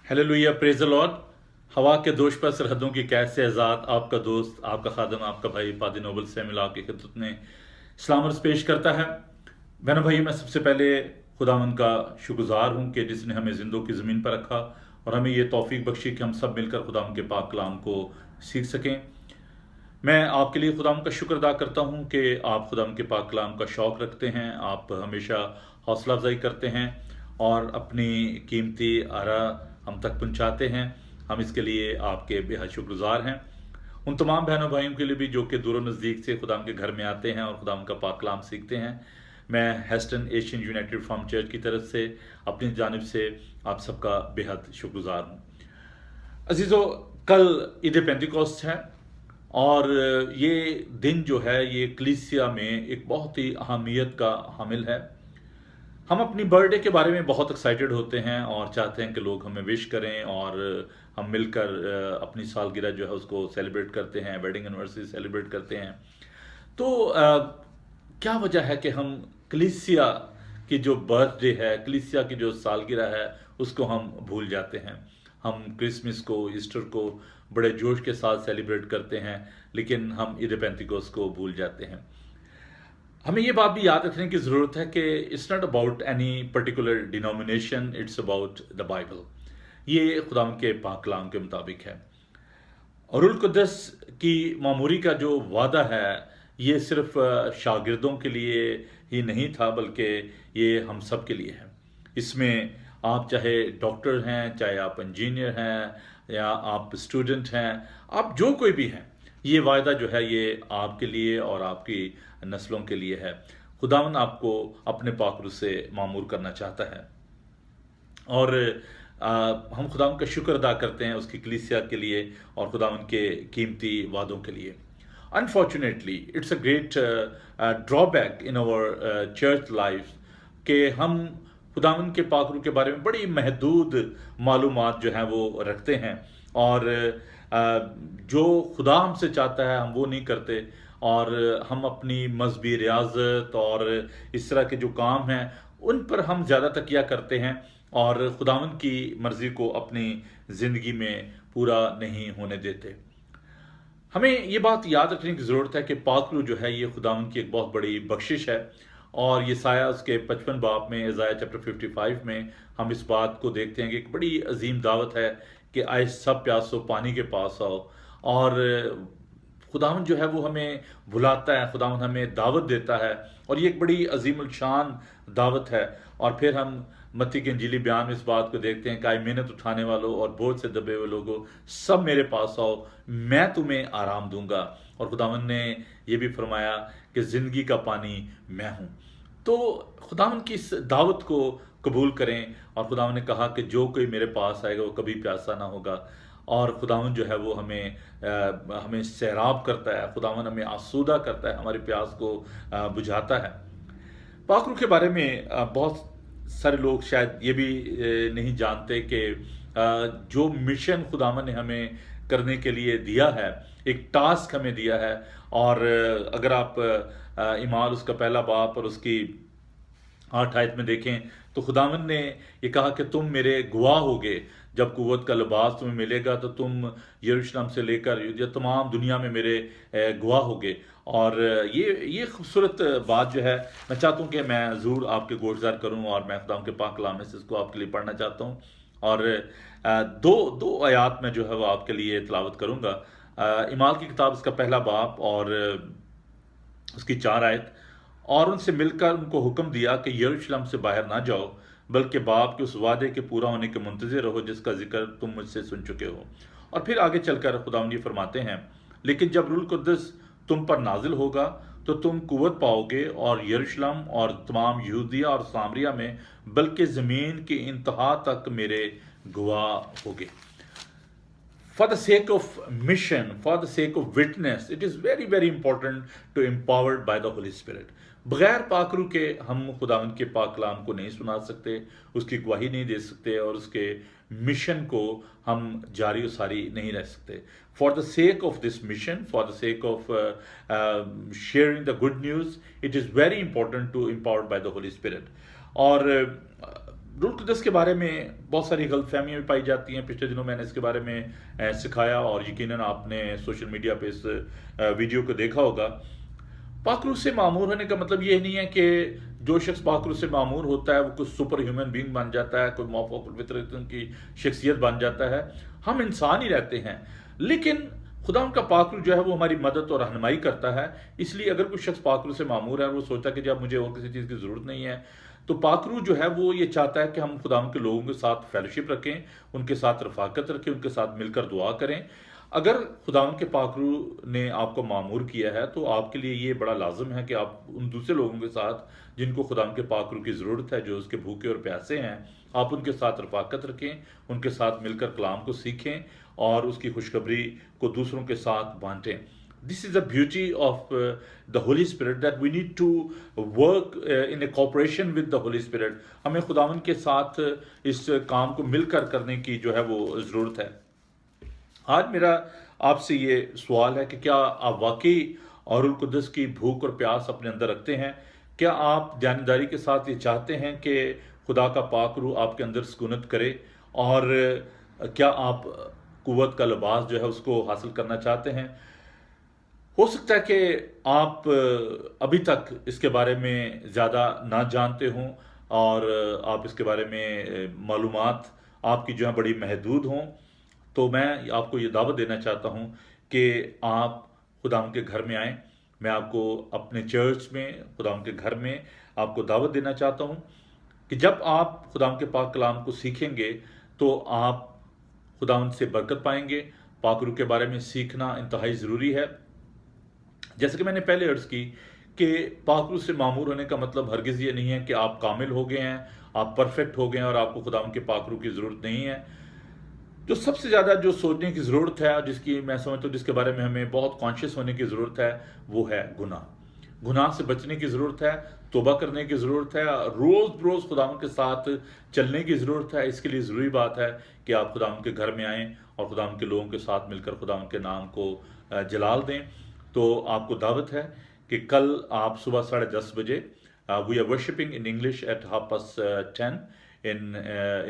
Hallelujah, praise the Lord. हवा के दोष पर सरहदों की कैद से आज़ाद आपका दोस्त, आपका खादम, आपका भाई पादी नोबल सैमुअल आपकी खिदमत में सलाम अर्ज़ पेश करता है। बहनों भाई, मैं सबसे पहले खुदावंद का शुक्रगुजार हूँ कि जिसने हमें जिंदों की ज़मीन पर रखा और हमें ये तौफीक बख्शी कि हम सब मिलकर खुदावंद के पाक कलाम को सीख सकें। मैं आपके लिए खुदावंद का शुक्र अदा करता हूँ कि आप खुदावंद के पाक कलाम का शौक़ रखते हैं, आप हमेशा हौसला अफजाई करते हैं और अपनी कीमती आरा हम तक पहुँचाते हैं। हम इसके लिए आपके बेहद शुक्रगुजार हैं। उन तमाम बहनों भाइयों के लिए भी जो कि दूर नज़दीक से खुदाम के घर में आते हैं और खुदाम का पाक कलाम सीखते हैं, मैं hasten Asian United Reform church की तरफ से अपनी जानिब से आप सबका बेहद शुक्रगुजार हूँ। अजीज़ों, कल ईद पेंतिकोस्त है और ये दिन जो है ये कलीसिया में एक बहुत ही अहमियत का हामिल है। हम अपनी बर्थडे के बारे में बहुत एक्साइटेड होते हैं और चाहते हैं कि लोग हमें विश करें और हम मिलकर अपनी सालगिरह जो है उसको सेलिब्रेट करते हैं, वेडिंग एनिवर्सरी सेलिब्रेट करते हैं। तो क्या वजह है कि हम कलीसिया की जो बर्थडे है, कलीसिया की जो सालगिरह है, उसको हम भूल जाते हैं। हम क्रिसमस को, ईस्टर को बड़े जोश के साथ सेलिब्रेट करते हैं, लेकिन हम ईद पेंतिकोस्त को भूल जाते हैं। हमें ये बात भी याद रखने की ज़रूरत है कि it's not about any particular denomination, it's about the Bible. ये खुदा के पाक कलाम के मुताबिक है। और रुल कुद्दस की मामूरी का जो वादा है ये सिर्फ शागिर्दों के लिए ही नहीं था, बल्कि ये हम सब के लिए है। इसमें आप चाहे डॉक्टर हैं, चाहे आप इंजीनियर हैं या आप स्टूडेंट हैं, आप जो कोई भी हैं, ये वायदा जो है ये आपके लिए और आपकी नस्लों के लिए है। खुदावन आपको अपने पाकरू से मामूर करना चाहता है और हम खुदावन का शुक्र अदा करते हैं उसकी कलीसिया के लिए और खुदावन के कीमती वादों के लिए। Unfortunately it's a great drawback in our church life कि हम खुदावन के पाकरू के बारे में बड़ी महदूद मालूमात जो हैं वो रखते हैं और जो खुदा हमसे चाहता है हम वो नहीं करते और हम अपनी मजहबी रियाजत और इस तरह के जो काम हैं उन पर हम ज़्यादा तकिया करते हैं और खुदावंद की मर्ज़ी को अपनी ज़िंदगी में पूरा नहीं होने देते। हमें ये बात याद रखने की ज़रूरत है कि पाकरू जो है ये खुदावंद की एक बहुत बड़ी बख्शिश है और ये साया उसके 55 बाब में, इज़ाया चैप्टर 55 में हम इस बात को देखते हैं कि एक बड़ी अजीम दावत है कि आए सब प्यासो पानी के पास आओ। और खुदावंद जो है वो हमें बुलाता है, खुदावंद हमें दावत देता है और ये एक बड़ी अजीमुल शान दावत है। और फिर हम मत्ती के इंजीली बयान में इस बात को देखते हैं कि आए मेहनत उठाने वालों और बोझ से दबे हुए लोगों, सब मेरे पास आओ, मैं तुम्हें आराम दूंगा। और खुदावंद ने ये भी फरमाया कि ज़िंदगी का पानी मैं हूँ। तो खुदावंद की इस दावत को कबूल करें और खुदावंद ने कहा कि जो कोई मेरे पास आएगा वो कभी प्यासा ना होगा। और खुदावंद जो है वो हमें सैराब करता है, खुदावंद हमें आसूदा करता है, हमारे प्यास को बुझाता है। पाकरू के बारे में बहुत सारे लोग शायद ये भी नहीं जानते कि जो मिशन खुदावंद ने हमें करने के लिए दिया है, एक टास्क हमें दिया है। और अगर आप ईमाल उसका पहला बाब और उसकी 8 आयत में देखें तो खुदावंद ने ये कहा कि तुम मेरे गवाह होगे, जब कुव्वत का लिबास तुम्हें मिलेगा तो तुम यरूशलेम से लेकर या तमाम दुनिया में मेरे गवाह होगे। और ये खूबसूरत बात जो है मैं चाहता हूँ कि मैं ज़रूर आपके गोशगार करूँ और मैं खुदा के पाक कलाम में से इसको आपके लिए पढ़ना चाहता हूँ। और दो आयात में जो है वो आपके लिए तिलावत करूँगा। ईमाल की किताब उसका पहला बाब और उसकी 4 आयत। और उनसे मिलकर उनको हुक्म दिया कि यरूशलेम से बाहर ना जाओ, बल्कि बाप के उस वादे के पूरा होने के मुंतज़िर रहो जिसका जिक्र तुम मुझसे सुन चुके हो। और फिर आगे चलकर खुदावंद ये फरमाते हैं, लेकिन जब रूल कुद्दस तुम पर नाजिल होगा तो तुम कुव्वत पाओगे और यरूशलेम और तमाम यहूदिया और सामरिया में, बल्कि ज़मीन की इंतहा तक मेरे गवाह होगे। For the sake of mission, for the sake of witness, it is very very important to empowered by the Holy Spirit. बगैर पाकरू के हम खुदावंद के पाक कलाम को नहीं सुना सकते, उसकी गवाही नहीं दे सकते और उसके मिशन को हम जारी सारी नहीं रह सकते। For the sake of this mission, for the sake of sharing the good news, it is very important to empowered by the Holy Spirit. और रूल कुदस के बारे में बहुत सारी गलतफहमियां भी पाई जाती हैं। पिछले दिनों मैंने इसके बारे में सिखाया और यकीनन आपने सोशल मीडिया पे इस वीडियो को देखा होगा। पाक रूह से मामूर होने का मतलब ये नहीं है कि जो शख्स पाक रूह से मामूर होता है वो कुछ सुपर ह्यूमन बीइंग बन जाता है, कोई मौफूकुल फितरत की शख्सियत बन जाता है। हम इंसान ही रहते हैं, लेकिन खुदा उनका पाक रूह जो है वो हमारी मदद और रहनुमाई करता है। इसलिए अगर कोई शख्स पाक रूह से मामूर है और वो सोचता है कि जब मुझे और किसी चीज़ की ज़रूरत नहीं है, तो पाक रूह जो है वो ये चाहता है कि हम खुदा के लोगों के साथ फेलोशिप रखें, उनके साथ रफाकत रखें, उनके साथ मिलकर दुआ करें। अगर खुदा के पाक रूह ने आपको मामूर किया है तो आपके लिए ये बड़ा लाजम है कि आप उन दूसरे लोगों के साथ जिनको खुदा के पाक रूह की ज़रूरत है, जो उसके भूखे और प्यासे हैं, आप उनके साथ रफाकत रखें, उनके साथ मिलकर कलाम को सीखें और उसकी खुशखबरी को दूसरों के साथ बांटें। This is the beauty of the Holy Spirit, that we need to work in a cooperation with the Holy Spirit. हमें खुदावन के साथ इस काम को मिलकर करने की जो है वो ज़रूरत है। आज मेरा आपसे ये सवाल है कि क्या आप वाकई और रूह कुदस की भूख और प्यास अपने अंदर रखते हैं? क्या आप जानदारी के साथ ये चाहते हैं कि खुदा का पाक रूह आपके अंदर सुकूनत करे? और क्या आप कुव्वत का लिबास जो है उसको हासिल करना चाहते हैं? हो सकता है कि आप अभी तक इसके बारे में ज़्यादा ना जानते हों और आप इसके बारे में मालूमात आपकी जो है बड़ी महदूद हों। तो मैं आपको ये दावत देना चाहता हूँ कि आप खुदाम के घर में आएँ। मैं आपको अपने चर्च में, खुदाम के घर में आपको दावत देना चाहता हूँ कि जब आप खुदाम के पाक कलाम को सीखेंगे तो आप खुदावंद से बरकत पाएंगे। पाक रूह के बारे में सीखना इंतहाई ज़रूरी है। जैसे कि मैंने पहले अर्ज़ की कि पाक रूह से मामूर होने का मतलब हरगिज़ ये नहीं है कि आप कामिल हो गए हैं, आप परफेक्ट हो गए हैं और आपको खुदावंद के पाक रूह की ज़रूरत नहीं है। जो सबसे ज़्यादा जो सोचने की ज़रूरत है और जिसकी मैं समझता हूँ जिसके बारे में हमें बहुत कॉन्शियस होने की ज़रूरत है, वो है गुनाह। गुनाह से बचने की ज़रूरत है, तौबा करने की ज़रूरत है, रोज़ रोज़ खुदावंद के साथ चलने की ज़रूरत है। इसके लिए ज़रूरी बात है कि आप खुदावंद के घर में आएँ और खुदावंद के लोगों के साथ मिलकर खुदावंद के नाम को जलाल दें। तो आपको दावत है कि कल आप सुबह 10:30 बजे we are worshipping in English at 10:30 in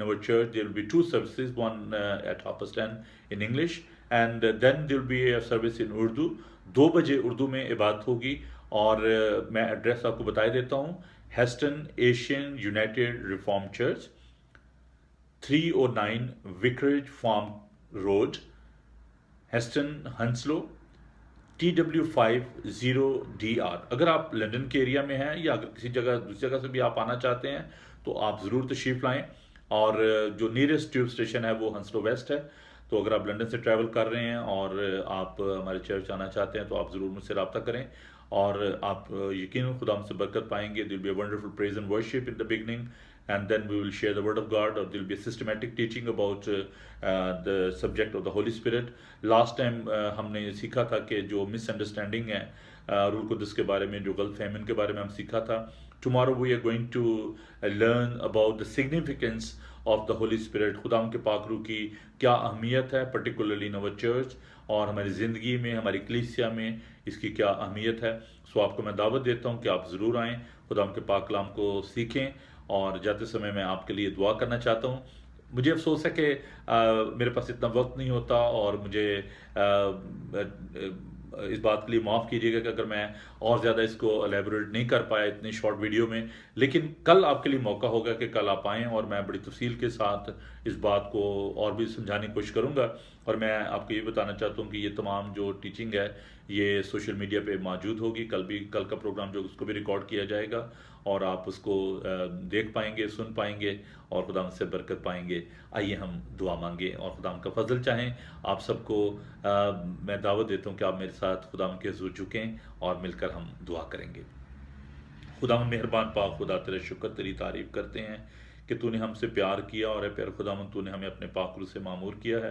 our church. There will be two services, one at 10:30 in English and then there will be a service in Urdu. 2 बजे उर्दू में इबादत होगी और मैं एड्रेस आपको बता देता हूँ। Heston Asian United Reform Church, 309 Vicarage Farm Road, Heston, Hounslow, TW50DR। अगर आप लंदन के एरिया में हैं या अगर किसी जगह दूसरी जगह से भी आप आना चाहते हैं तो आप ज़रूर तशरीफ़ लाएँ। और जो नियरेस्ट ट्यूब स्टेशन है वो हंसलो वेस्ट है। तो अगर आप लंदन से ट्रैवल कर रहे हैं और आप हमारे चर्च आना चाहते हैं तो आप ज़रूर मुझसे रब्ता करें और आप यकीनन खुदा से बरकत पाएंगे। दिल be a wonderful praise and worship in the beginning and then we will share the word of God, or there will be a systematic teaching about the subject of the Holy Spirit. Last time हमने सीखा था कि जो misunderstanding है रूह कुदस के बारे में, जो गलतफहमी के बारे में हम सीखा था। Tomorrow we are going to learn about the significance of the Holy Spirit. खुदा के पाक रूह की क्या अहमियत है, particularly in our church, और हमारी ज़िंदगी में, हमारी कलीसिया में इसकी क्या अहमियत है। सो आपको मैं दावत देता हूँ कि आप ज़रूर आएँ, खुदा के पाक कलाम को सीखें। और जाते समय मैं आपके लिए दुआ करना चाहता हूँ। मुझे अफसोस है कि मेरे पास इतना वक्त नहीं होता और मुझे इस बात के लिए माफ़ कीजिएगा कि अगर मैं और ज़्यादा इसको एलेबोरेट नहीं कर पाया इतनी शॉर्ट वीडियो में। लेकिन कल आपके लिए मौका होगा कि कल आप आएँ और मैं बड़ी तफसील के साथ इस बात को और भी समझाने की कोशिश करूँगा। और मैं आपको ये बताना चाहता हूँ कि ये तमाम जो टीचिंग है ये सोशल मीडिया पे मौजूद होगी। कल का प्रोग्राम जो उसको भी रिकॉर्ड किया जाएगा और आप उसको देख पाएंगे, सुन पाएंगे और खुदा से बरकत पाएंगे। आइए हम दुआ मांगे और खुदा का फजल चाहें। आप सबको मैं दावत देता हूँ कि आप मेरे साथ खुदा के हुज़ूर झुकें और मिलकर हम दुआ करेंगे। खुदा मेहरबान पाक खुदा, तेरे शुक्र, तेरी तारीफ़ करते हैं कि तूने हमसे प्यार किया और प्यार खुदा तूने हमें अपने पाक रूह से मामूर किया है।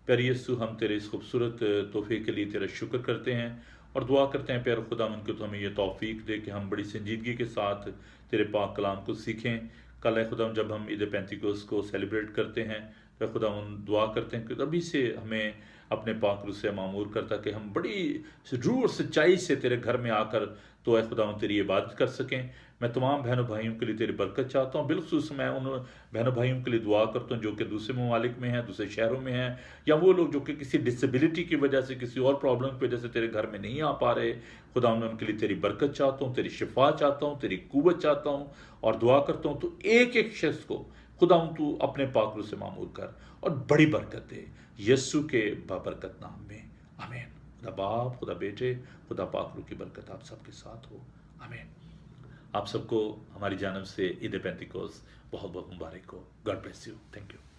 प्यार यीशु, हम तेरे इस खूबसूरत तोहफे के लिए तेरा शुक्र करते हैं और दुआ करते हैं प्यार खुदा कि तो हमें ये तौफीक दे कि हम बड़ी संजीदगी के साथ तेरे पाक कलाम को सीखें। कल है खुदा जब हम ईद पेंतिकोस को सेलिब्रेट करते हैं तो खुदा दुआ करते हैं कि अभी से हमें अपने पाक रूह से मामूर करता कि हम बड़ी रूह और सच्चाई से तेरे घर में आकर तो ऐ खुदा तेरी इबादत कर सकें। मैं तमाम बहनों भाइयों के लिए तेरी बरकत चाहता हूँ। बिलखुसूस मैं उन बहनों भाइयों के लिए दुआ करता हूँ जो कि दूसरे ममालिक में हैं, दूसरे शहरों में हैं, या वो लोग जो कि किसी डिसेबिलिटी की वजह से, किसी और प्रॉब्लम की वजह से तेरे घर में नहीं आ पा रहे। खुदा मैं उनके लिए तेरी बरकत चाहता हूँ, तेरी शिफा चाहता हूँ, तेरी कुव्वत चाहता हूँ, और दुआ करता हूँ तो एक एक शख्स को खुदा तू अपने पाक रूह से मामूर कर और बड़ी बरकत दे, यस्सु के बाबरकत नाम में, आमीन। खुदा बाप, खुदा बेटे, खुदा पाक रूह की बरकत आप सबके साथ हो, आमीन। आप सबको हमारी जानब से ईद पेंतिकोस्त बहुत बहुत मुबारक हो। God bless you. Thank you.